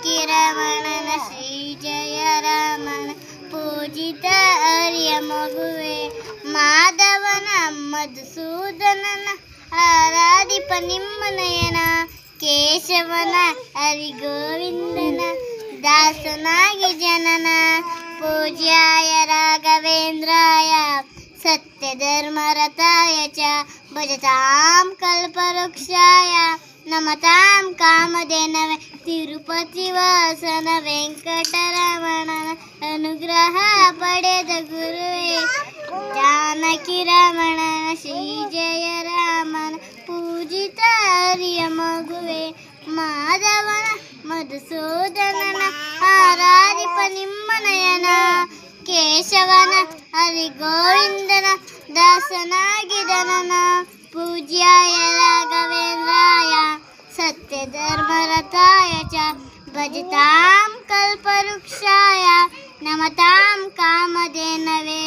जानकी रमणन श्री जय रामन पूजित हरिय मಗುವೆ ಮಾಧವನ ಮಧುಸೂದನನ ಆರಾಧಿಪ ನಿಮ್ಮ ನಯನ ಕೇಶವನ ಹರಿ ಗೋವಿಂದನ ದಾಸನಾಗಿ ಜನನ पूज्याय राघवेन्द्राय सत्यधर्मरताय च भजतां कल्पवृक्षाय नमतां कामधेनवे तिरुपतिवासन ವೆಂಕಟರಮಣನ ಅನುಗ್ರಹ ಪಡೆದ ಗುರುವೇ ಜಾನಕಿ ರಮಣನ ಶ್ರೀ ಜಯ ರಾಮನ ಪೂಜಿತ ಹರಿಯ ಮಗುವೆ ಮಾಧವನ ಮಧುಸೂದನನ ಆರಾಧಿಪ ನಿಮ್ಮ ನಯನ ಕೇಶವನ ಹರಿ ಗೋವಿಂದನ ದಾಸನಾಗಿ ಜನನ पूज्याय राघवेन्द्राय सत्यधर्मरताय च भजतां कल्पवृक्षाय नमतां कामधेनवे